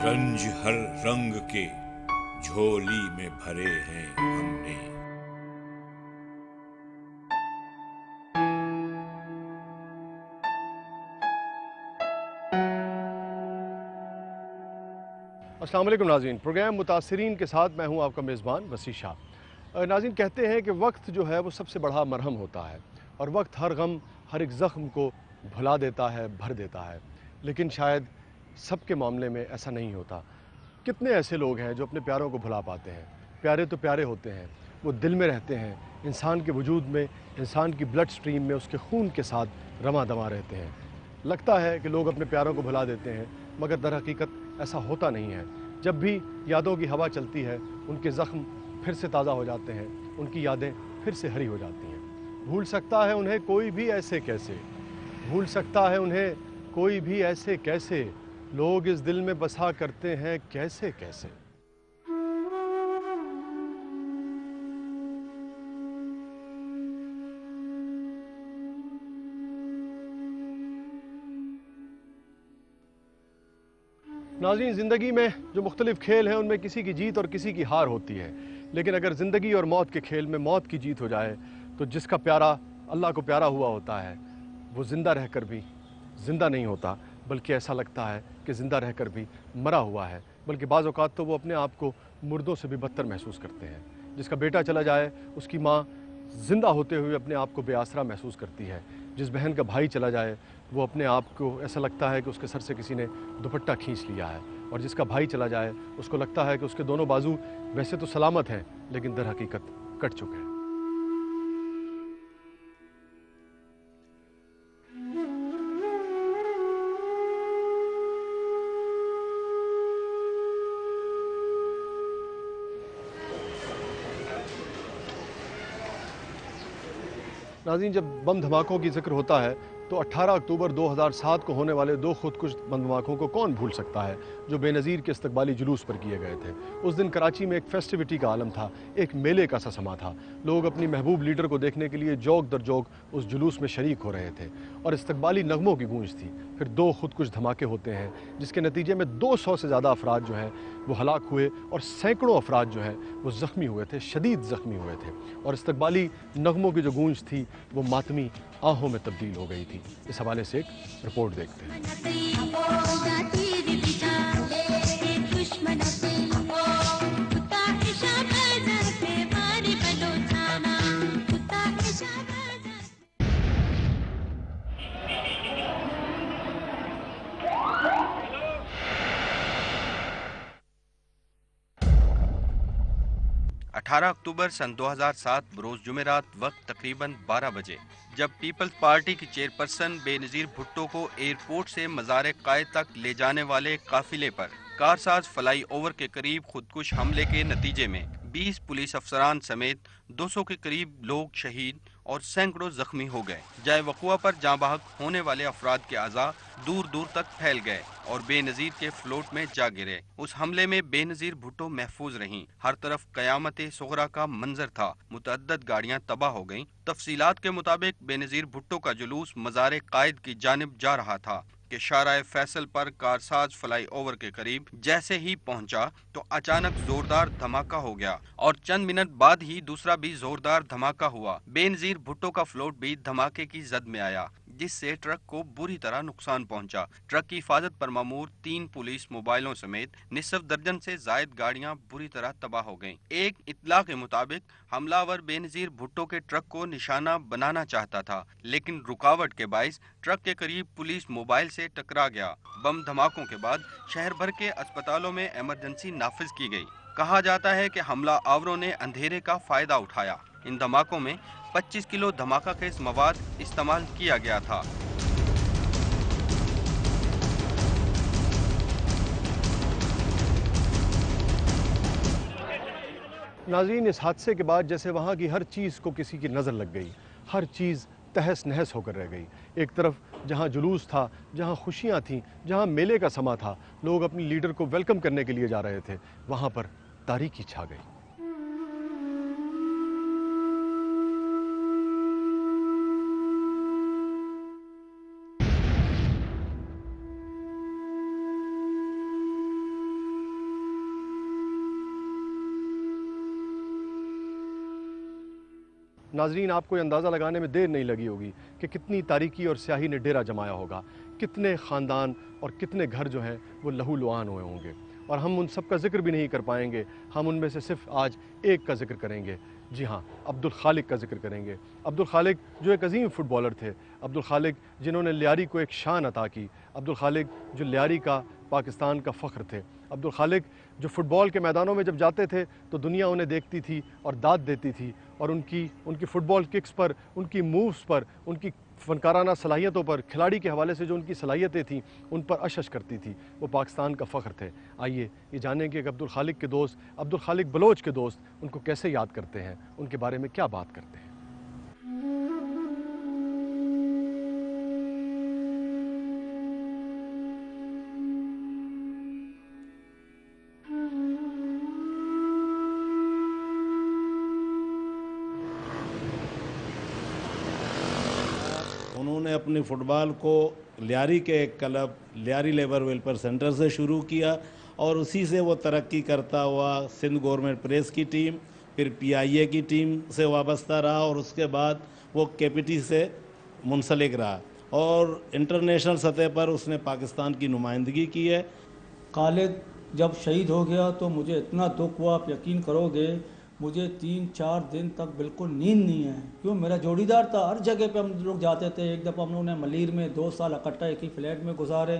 रंज हर रंग के झोली में भरे हैं हमने। अस्सलाम वालेकुम नाज़रीन, प्रोग्राम मुतासिरीन के साथ मैं हूं आपका मेज़बान वसी शाह। नाज़रीन, कहते हैं कि वक्त जो है वो सबसे बड़ा मरहम होता है और वक्त हर गम हर एक ज़ख्म को भुला देता है, भर देता है। लेकिन शायद सबके मामले में ऐसा नहीं होता। कितने ऐसे लोग हैं जो अपने प्यारों को भुला पाते हैं। प्यारे तो प्यारे होते हैं, वो दिल में रहते हैं, इंसान के वजूद में, इंसान की ब्लड स्ट्रीम में, उसके खून के साथ रमा दमा रहते हैं। लगता है कि लोग अपने प्यारों को भुला देते हैं, मगर दर हकीकत ऐसा होता नहीं है। जब भी यादों की हवा चलती है, उनके ज़ख्म फिर से ताज़ा हो जाते हैं, उनकी यादें फिर से हरी हो जाती हैं। भूल सकता है उन्हें कोई भी ऐसे कैसे, भूल सकता है उन्हें कोई भी ऐसे कैसे, लोग इस दिल में बसा करते हैं कैसे कैसे। नाज़रीन, ज़िंदगी में जो मुख्तलिफ़ खेल हैं उनमें किसी की जीत और किसी की हार होती है। लेकिन अगर ज़िंदगी और मौत के खेल में मौत की जीत हो जाए तो जिसका प्यारा अल्लाह को प्यारा हुआ होता है वो ज़िंदा रहकर भी ज़िंदा नहीं होता, बल्कि ऐसा लगता है कि ज़िंदा रहकर भी मरा हुआ है। बल्कि बाज़ औक़ात तो वो अपने आप को मुर्दों से भी बदतर महसूस करते हैं। जिसका बेटा चला जाए उसकी माँ ज़िंदा होते हुए अपने आप को बेआसरा महसूस करती है। जिस बहन का भाई चला जाए वो अपने आप को ऐसा लगता है कि उसके सर से किसी ने दुपट्टा खींच लिया है। और जिसका भाई चला जाए उसको लगता है कि उसके दोनों बाजू वैसे तो सलामत हैं, लेकिन दर हकीकत कट चुके हैं। नाज़रीन, जब बम धमाकों की जिक्र होता है तो 18 अक्टूबर 2007 को होने वाले दो खुदकुश बम धमाकों को कौन भूल सकता है, जो बेनज़ीर के इस्तकबाली जुलूस पर किए गए थे। उस दिन कराची में एक फेस्टिविटी का आलम था, एक मेले का सा समा था। लोग अपनी महबूब लीडर को देखने के लिए जोक दर जोक उस जुलूस में शरीक हो रहे थे और इस्तकबाली नगमों की गूंज थी। फिर दो खुदकुश धमाके होते हैं जिसके नतीजे में 200 से ज़्यादा अफराद जो हैं वो हलाक हुए और सैकड़ों अफराद जो हैं वो ज़ख्मी हुए थे, शदीद ज़ख्मी हुए थे। और इस्तकबाली नगमों की जो गूंज थी वो मातमी आहों में तब्दील हो गई थी। इस हवाले से एक रिपोर्ट देखते हैं। अठारह अक्टूबर सन 2007 रोज जुमेरात वक्त तकरीबन 12 बजे, जब पीपल्स पार्टी की चेयरपर्सन बेनज़ीर भुट्टो को एयरपोर्ट से मज़ार कायद तक ले जाने वाले काफिले पर कारसाज फ्लाई ओवर के करीब खुदकुश हमले के नतीजे में 20 पुलिस अफसरान समेत 200 के करीब लोग शहीद और सैकड़ों जख्मी हो गए। जाए वक़ुआ पर जाँ बहक होने वाले अफराद के अज़ा दूर दूर तक फैल गए और बेनज़ीर के फ्लोट में जा गिरे। उस हमले में बेनज़ीर भुट्टो महफूज रहीं। हर तरफ क़यामत सुग़रा का मंजर था। मुतअद्दद गाड़ियां तबाह हो गईं। तफसीलात के मुताबिक बेनज़ीर भुट्टो का जुलूस मज़ार कायद की जानिब जा रहा था कि शाहराह फैसल पर कारसाज फ्लाई ओवर के करीब जैसे ही पहुंचा तो अचानक जोरदार धमाका हो गया और चंद मिनट बाद ही दूसरा भी जोरदार धमाका हुआ। बेनज़ीर भुट्टो का फ्लोट भी धमाके की जद में आया, जिससे ट्रक को बुरी तरह नुकसान पहुंचा। ट्रक की हिफाजत पर मामूर 3 पुलिस मोबाइलों समेत निसफ दर्जन से जायद गाड़ियां बुरी तरह तबाह हो गईं। एक इत्तला के मुताबिक हमलावर बेनज़ीर भुट्टो के ट्रक को निशाना बनाना चाहता था, लेकिन रुकावट के बाइस ट्रक के करीब पुलिस मोबाइल से टकरा गया। बम धमाकों के बाद शहर भर के अस्पतालों में इमरजेंसी नाफिज की गई। कहा जाता है कि हमला आवरों ने अंधेरे का फायदा उठाया। इन धमाकों में 25 किलो धमाका खेज मवाद इस्तेमाल किया गया था। नाज़रीन, इस हादसे के बाद जैसे वहाँ की हर चीज़ को किसी की नज़र लग गई, हर चीज़ तहस नहस होकर रह गई। एक तरफ जहाँ जुलूस था, जहाँ खुशियाँ थीं, जहाँ मेले का समा था, लोग अपनी लीडर को वेलकम करने के लिए जा रहे थे, वहाँ पर तारीकी छा गई। ناظرین آپ کو یہ اندازہ لگانے میں دیر نہیں لگی ہوگی کہ کتنی تاریکی اور سیاہی نے ڈیرا جمایا ہوگا، کتنے خاندان اور کتنے گھر جو ہیں وہ لہو لعان ہوئے ہوں گے، اور ہم ان سب کا ذکر بھی نہیں کر پائیں گے. ہم ان میں سے صرف آج ایک کا ذکر کریں گے. جی ہاں، عبدالخالق کا ذکر کریں گے. عبدالخالق جو ایک عظیم فٹ بالر تھے، عبدالخالق جنہوں نے لیاری کو ایک شان عطا کی، عبدالخالق جو لیاری کا پاکستان کا فخر تھے، عبدالخالق جو فٹ بال کے میدانوں میں جب جاتے تھے تو دنیا انہیں دیکھتی تھی اور داد دیتی تھی، اور ان کی فٹ بال ککس پر، ان کی مووز پر، ان کی فنکارانہ صلاحیتوں پر، کھلاڑی کے حوالے سے جو ان کی صلاحیتیں تھیں ان پر اشش کرتی تھی. وہ پاکستان کا فخر تھے. آئیے یہ جانیں کہ عبدالخالق کے دوست، عبدالخالق بلوچ کے دوست ان کو کیسے یاد کرتے ہیں، ان کے بارے میں کیا بات کرتے ہیں. انہوں نے اپنی فٹ بال کو لیاری کے ایک club Lyari labour welfare centre سے شروع کیا، اور اسی سے وہ ترقی کرتا ہوا سندھ گورنمنٹ پریس کی ٹیم، پھر پی آئی اے کی ٹیم سے وابستہ رہا، اور اس کے بعد وہ کے پی ٹی سے منسلک رہا، اور انٹرنیشنل سطح پر اس نے پاکستان کی نمائندگی کی ہے. خالد جب شہید ہو گیا تو مجھے اتنا دکھ ہوا، آپ یقین کرو گے مجھے 3-4 دن تک بالکل نیند نہیں ہے. کیوں؟ میرا جوڑی دار تھا، ہر جگہ پہ ہم لوگ جاتے تھے. ایک دفعہ ہم لوگوں نے ملیر میں 2 سال اکٹھا ایک ہی فلیٹ میں گزارے.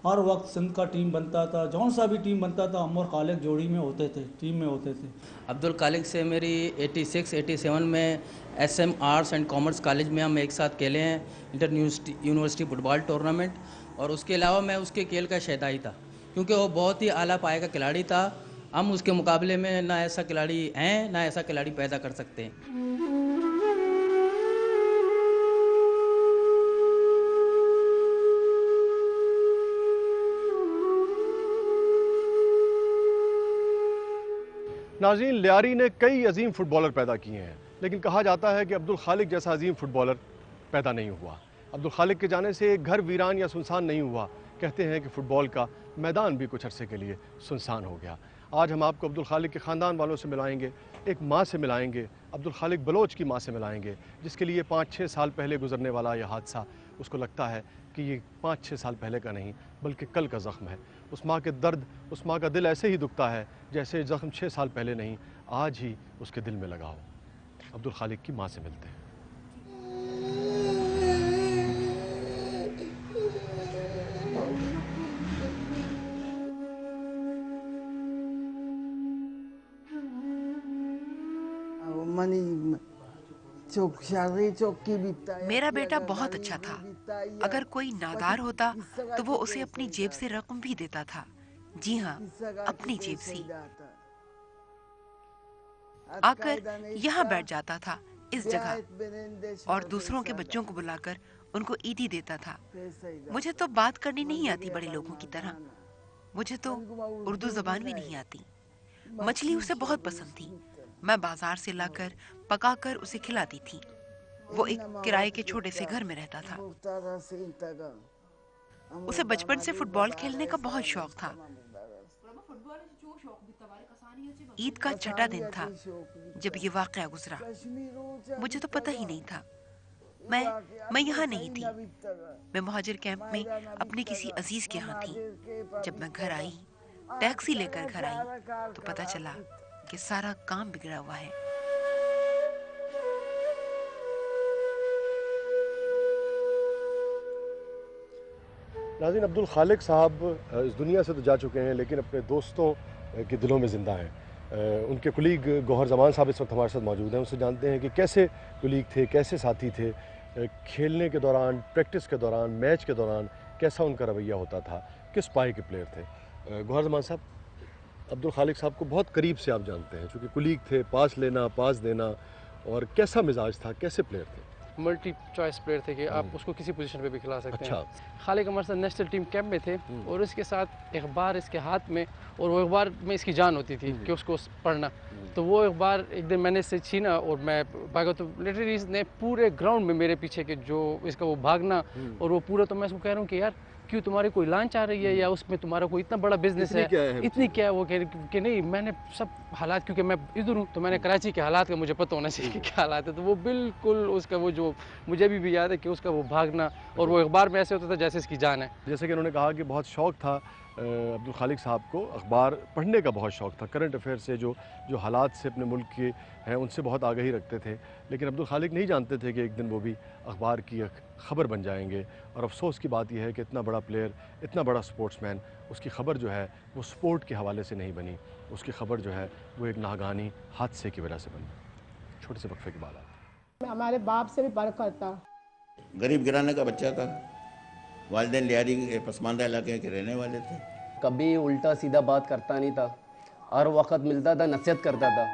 ہر وقت سندھ کا ٹیم بنتا تھا، جون سا بھی ٹیم بنتا تھا، ہم اور خالد جوڑی میں ہوتے تھے، ٹیم میں ہوتے تھے. عبدالخالق سے میری 86-87 میں S M arts and commerce college میں ہم ایک ساتھ کھیلے ہیں inter university football tournament. اور اس کے علاوہ میں اس کے کھیل کا شہدائی تھا، کیونکہ وہ بہت ہی اعلیٰ پائے کا کھلاڑی تھا. ہم اس کے مقابلے میں نہ ایسا کھلاڑی ہیں نہ ایسا کھلاڑی پیدا کر سکتے ہیں. ناظرین، لیاری نے کئی عظیم فٹ بالر پیدا کیے ہیں، لیکن کہا جاتا ہے کہ عبدالخالق جیسا عظیم فٹ بالر پیدا نہیں ہوا. عبدالخالق کے جانے سے ایک گھر ویران یا سنسان نہیں ہوا. کہتے ہیں کہ فٹ بال کا میدان بھی کچھ عرصے کے لیے سنسان ہو گیا. آج ہم آپ کو عبدالخالق کے خاندان والوں سے ملائیں گے، ایک ماں سے ملائیں گے، عبدالخالق بلوچ کی ماں سے ملائیں گے، جس کے لیے 5-6 سال پہلے گزرنے والا یہ حادثہ اس کو لگتا ہے کہ یہ 5-6 سال پہلے کا نہیں بلکہ کل کا زخم ہے. اس ماں کے درد، اس ماں کا دل ایسے ہی دکھتا ہے جیسے زخم 6 سال پہلے نہیں، آج ہی اس کے دل میں لگا ہو. عبدالخالق کی ماں سے ملتے ہیں. میرا بیٹا بہت اچھا تھا. اگر کوئی نادار ہوتا تو وہ اسے اپنی جیب سے رقم بھی دیتا تھا. جی ہاں، اپنی جیب سے. آ کر یہاں بیٹھ جاتا تھا اس جگہ، اور دوسروں کے بچوں کو بلا کر ان کو عیدی دیتا تھا. مجھے تو بات کرنی نہیں آتی بڑے لوگوں کی طرح، مجھے تو اردو زبان بھی نہیں آتی. مچھلی اسے بہت پسند تھی. میں بازار سے لا کر پکا کر اسے کھلاتی تھی. وہ ایک کرائے کے چھوٹے سے گھر میں رہتا تھا. اسے بچپن سے فٹ بال کھیلنے کا بہت شوق تھا. عید کا چھٹا دن تھا جب یہ واقعہ گزرا. مجھے تو پتہ ہی نہیں تھا. میں یہاں نہیں تھی. میں مہاجر کیمپ میں اپنے کسی عزیز کے ہاں تھی. جب میں گھر آئی، ٹیکسی لے کر گھر آئی، تو پتہ چلا کہ سارا کام بگڑا ہوا ہے. ناظرین، عبدالخالق صاحب اس دنیا سے تو جا چکے ہیں، لیکن اپنے دوستوں کے دلوں میں زندہ ہیں. ان کے کلیگ گوہر زمان صاحب اس وقت ہمارے ساتھ موجود ہیں. ان سے جانتے ہیں کہ کیسے کلیگ تھے، کیسے ساتھی تھے، کھیلنے کے دوران، پریکٹس کے دوران، میچ کے دوران کیسا ان کا رویہ ہوتا تھا، کس پائے کے پلیئر تھے. گوہر زمان صاحب، عبدالخالق صاحب کو بہت قریب سے آپ جانتے ہیں، چونکہ کلیگ تھے، پاس لینا، پاس دینا، اور کیسا مزاج تھا، کیسے پلیئر تھے؟ ملٹی چوائس پلیئر تھے کہ آپ اس کو کسی پوزیشن پہ بھی کھلا سکتے ہیں. اچھا. خالق ہمارے ساتھ نیشنل ٹیم کیمپ میں تھے، اور اس کے ساتھ اخبار اس کے ہاتھ میں، اور وہ اخبار میں اس کی جان ہوتی تھی کہ اس کو پڑھنا. تو وہ اخبار ایک دن میں نے اس سے چھینا اور میں بھاگا، تو لٹریز نے پورے گراؤنڈ میں میرے پیچھے کے جو اس کا وہ بھاگنا، اور وہ پورا، تو میں اس کو کہہ رہا ہوں کہ یار क्यों तुम्हारी कोई लांच आ रही है या उसमें तुम्हारा कोई इतना बड़ा बिजनेस है, इतनी क्या है वो कि नहीं, मैंने सब हालात, क्योंकि मैं इधर हूँ तो मैंने कराची के हालात का मुझे पता होना चाहिए कि क्या हालात है, तो वो बिल्कुल उसका वो जो मुझे अभी भी याद है कि उसका वो भागना, और वो अखबार में ऐसे होता था जैसे इसकी जान है। जैसे कि उन्होंने कहा कि बहुत शौक़ था अब्दुल खालिक साहब को, अखबार पढ़ने का बहुत शौक़ था, करंट अफेयर से जो हालात से अपने मुल्क के हैं उनसे बहुत आगाही रखते थे, लेकिन अब्दुल खालिक नहीं जानते थे कि एक दिन वो भी अखबार की एक ख़बर बन जाएंगे। और अफसोस की बात यह है कि इतना बड़ा प्लेयर, इतना बड़ा स्पोर्ट्समैन, उसकी ख़बर जो है वो स्पोर्ट के हवाले से नहीं बनी, उसकी ख़बर जो है वो एक नागानी हादसे की वजह से बनी। छोटे से वक्फे के बाद आते हैं। हमारे बाप से भी बढ़ करता, गरीब घराने का बच्चा था, वालिदैन लियारी के पसमानदा इलाके के रहने वाले थे। कभी उल्टा सीधा बात करता नहीं था, हर वक्त मिलता था नसीहत करता था।